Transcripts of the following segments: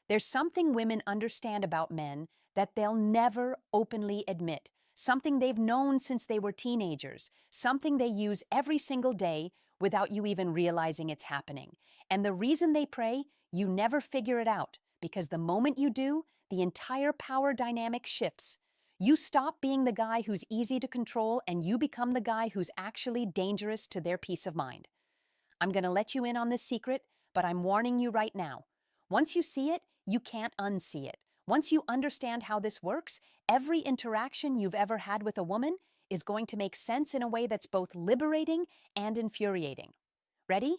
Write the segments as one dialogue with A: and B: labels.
A: There's something women understand about men that they'll never openly admit, something they've known since they were teenagers, something they use every single day without you even realizing it's happening. And the reason they pray, you never figure it out, because the moment you do, the entire power dynamic shifts. You stop being the guy who's easy to control and you become the guy who's actually dangerous to their peace of mind. I'm going to let you in on this secret, but I'm warning you right now. Once you see it, you can't unsee it. Once you understand how this works, every interaction you've ever had with a woman is going to make sense in a way that's both liberating and infuriating. Ready?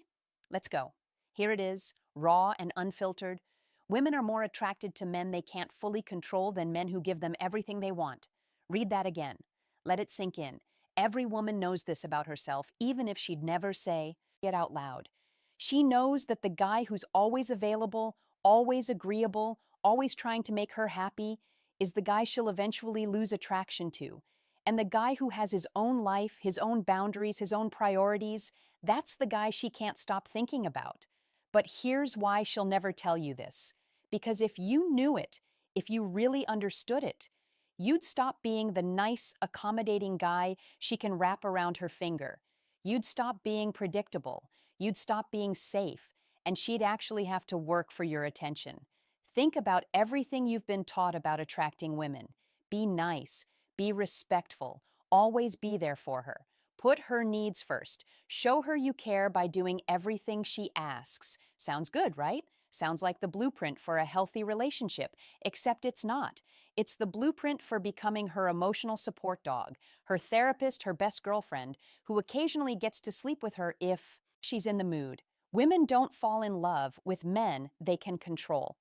A: Let's go. Here it is, raw and unfiltered. Women are more attracted to men they can't fully control than men who give them everything they want. Read that again. Let it sink in. Every woman knows this about herself, even if she'd never say it out loud. She knows that the guy who's always available, always agreeable, always trying to make her happy is the guy she'll eventually lose attraction to. And the guy who has his own life, his own boundaries, his own priorities, that's the guy she can't stop thinking about. But here's why she'll never tell you this. Because if you knew it, if you really understood it, you'd stop being the nice, accommodating guy she can wrap around her finger. You'd stop being predictable. You'd stop being safe. And she'd actually have to work for your attention. Think about everything you've been taught about attracting women. Be nice. Be respectful. Always be there for her. Put her needs first. Show her you care by doing everything she asks. Sounds good, right? Sounds like the blueprint for a healthy relationship, except it's not. It's the blueprint for becoming her emotional support dog, her therapist, her best girlfriend, who occasionally gets to sleep with her if she's in the mood. Women don't fall in love with men they can control.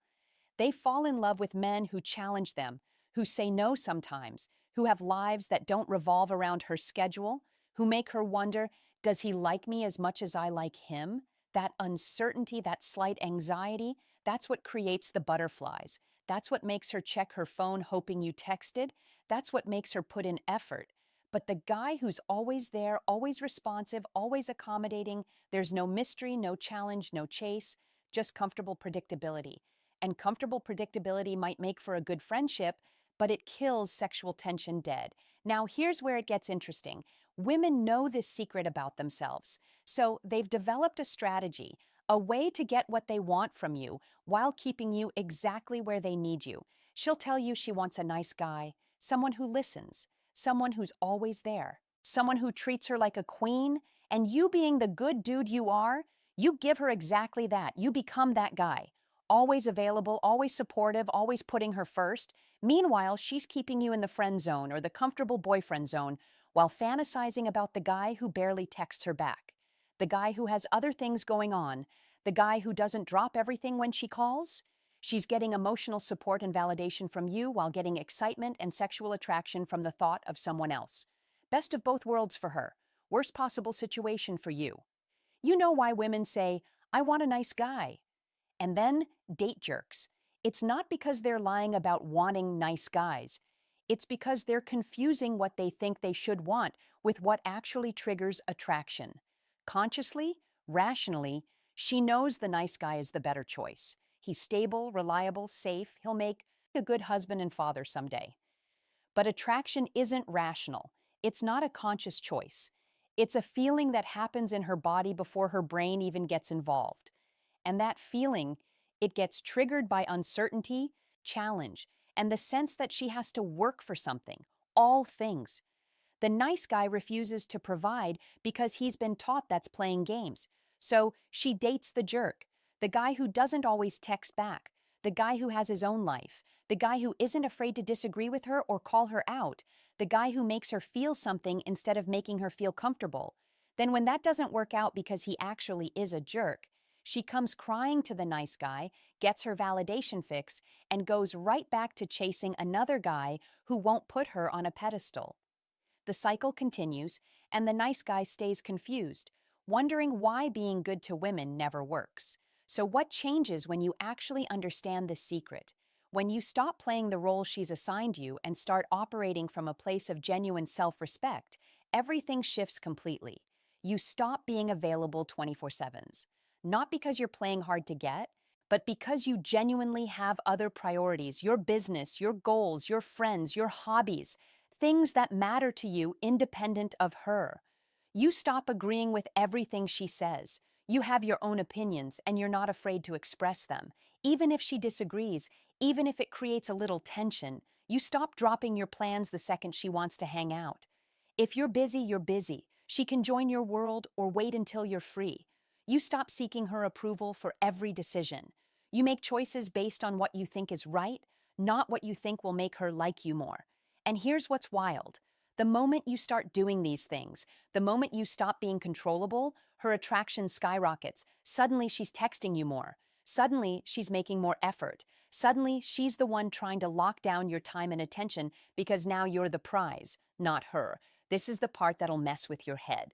A: They fall in love with men who challenge them, who say no sometimes, who have lives that don't revolve around her schedule, who make her wonder, does he like me as much as I like him? That uncertainty, that slight anxiety, that's what creates the butterflies. That's what makes her check her phone hoping you texted. That's what makes her put in effort. But the guy who's always there, always responsive, always accommodating, there's no mystery, no challenge, no chase, just comfortable predictability. And comfortable predictability might make for a good friendship, but it kills sexual tension dead. Now, here's where it gets interesting. Women know this secret about themselves, so they've developed a strategy, a way to get what they want from you while keeping you exactly where they need you. She'll tell you she wants a nice guy, someone who listens, someone who's always there, someone who treats her like a queen, and you being the good dude you are, you give her exactly that. You become that guy. Always available, always supportive, always putting her first. Meanwhile, she's keeping you in the friend zone or the comfortable boyfriend zone while fantasizing about the guy who barely texts her back, the guy who has other things going on, the guy who doesn't drop everything when she calls. She's getting emotional support and validation from you while getting excitement and sexual attraction from the thought of someone else. Best of both worlds for her. Worst possible situation for you. You know why women say, I want a nice guy. And then date jerks. It's not because they're lying about wanting nice guys. It's because they're confusing what they think they should want with what actually triggers attraction. Consciously, rationally, she knows the nice guy is the better choice. He's stable, reliable, safe. He'll make a good husband and father someday. But attraction isn't rational. It's not a conscious choice. It's a feeling that happens in her body before her brain even gets involved. And that feeling, it gets triggered by uncertainty, challenge, and the sense that she has to work for something, all things. The nice guy refuses to provide because he's been taught that's playing games. So she dates the jerk, the guy who doesn't always text back, the guy who has his own life, the guy who isn't afraid to disagree with her or call her out, the guy who makes her feel something instead of making her feel comfortable. Then when that doesn't work out because he actually is a jerk, she comes crying to the nice guy, gets her validation fix, and goes right back to chasing another guy who won't put her on a pedestal. The cycle continues, and the nice guy stays confused, wondering why being good to women never works. So what changes when you actually understand this secret? When you stop playing the role she's assigned you and start operating from a place of genuine self-respect, everything shifts completely. You stop being available 24/7. Not because you're playing hard to get, but because you genuinely have other priorities, your business, your goals, your friends, your hobbies, things that matter to you independent of her. You stop agreeing with everything she says. You have your own opinions and you're not afraid to express them. Even if she disagrees, even if it creates a little tension, you stop dropping your plans the second she wants to hang out. If you're busy, you're busy. She can join your world or wait until you're free. You stop seeking her approval for every decision. You make choices based on what you think is right, not what you think will make her like you more. And here's what's wild. The moment you start doing these things, the moment you stop being controllable, her attraction skyrockets. Suddenly she's texting you more. Suddenly she's making more effort. Suddenly she's the one trying to lock down your time and attention because now you're the prize, not her. This is the part that'll mess with your head.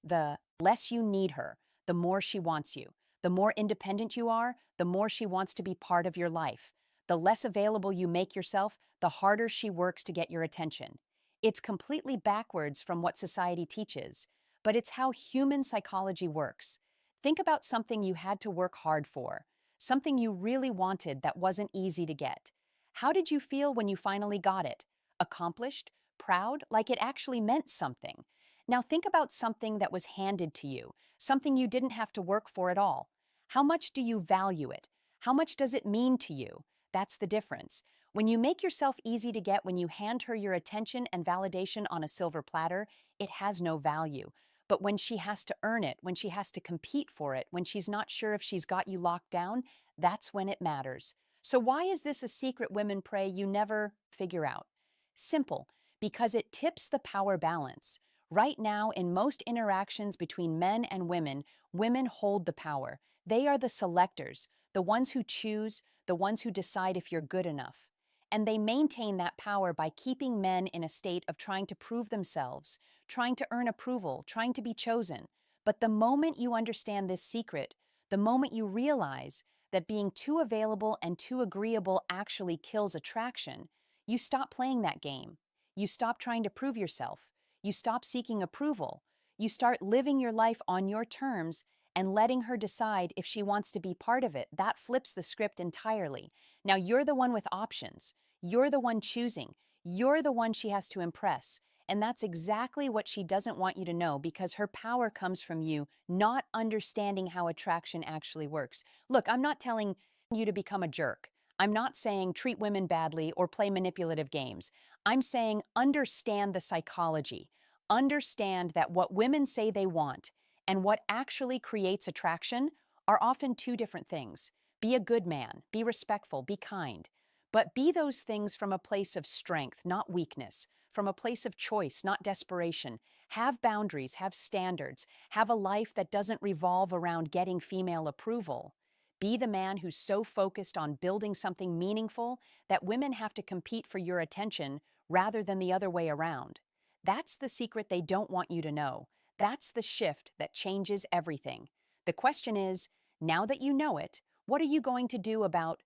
A: The less you need her, the more she wants you. The more independent you are, the more she wants to be part of your life. The less available you make yourself, the harder she works to get your attention. It's completely backwards from what society teaches, but it's how human psychology works. Think about something you had to work hard for, something you really wanted that wasn't easy to get. How did you feel when you finally got it? Accomplished? Proud? Like it actually meant something. Now think about something that was handed to you, something you didn't have to work for at all. How much do you value it? How much does it mean to you? That's the difference. When you make yourself easy to get, when you hand her your attention and validation on a silver platter, it has no value. But when she has to earn it, when she has to compete for it, when she's not sure if she's got you locked down, that's when it matters. So why is this a secret women pray you never figure out? Simple, because it tips the power balance. Right now, in most interactions between men and women hold the power. They are the selectors, the ones who choose, the ones who decide if you're good enough. And they maintain that power by keeping men in a state of trying to prove themselves, trying to earn approval, trying to be chosen. But the moment you understand this secret, the moment you realize that being too available and too agreeable actually kills attraction, you stop playing that game. You stop trying to prove yourself. You stop seeking approval. You start living your life on your terms and letting her decide if she wants to be part of it. That flips the script entirely. Now you're the one with options. You're the one choosing. You're the one she has to impress. And that's exactly what she doesn't want you to know because her power comes from you not understanding how attraction actually works. Look, I'm not telling you to become a jerk. I'm not saying treat women badly or play manipulative games. I'm saying understand the psychology. Understand that what women say they want and what actually creates attraction are often two different things. Be a good man, be respectful, be kind. But be those things from a place of strength, not weakness, from a place of choice, not desperation. Have boundaries, have standards, have a life that doesn't revolve around getting female approval. Be the man who's so focused on building something meaningful that women have to compete for your attention rather than the other way around. That's the secret they don't want you to know. That's the shift that changes everything. The question is, now that you know it, what are you going to do about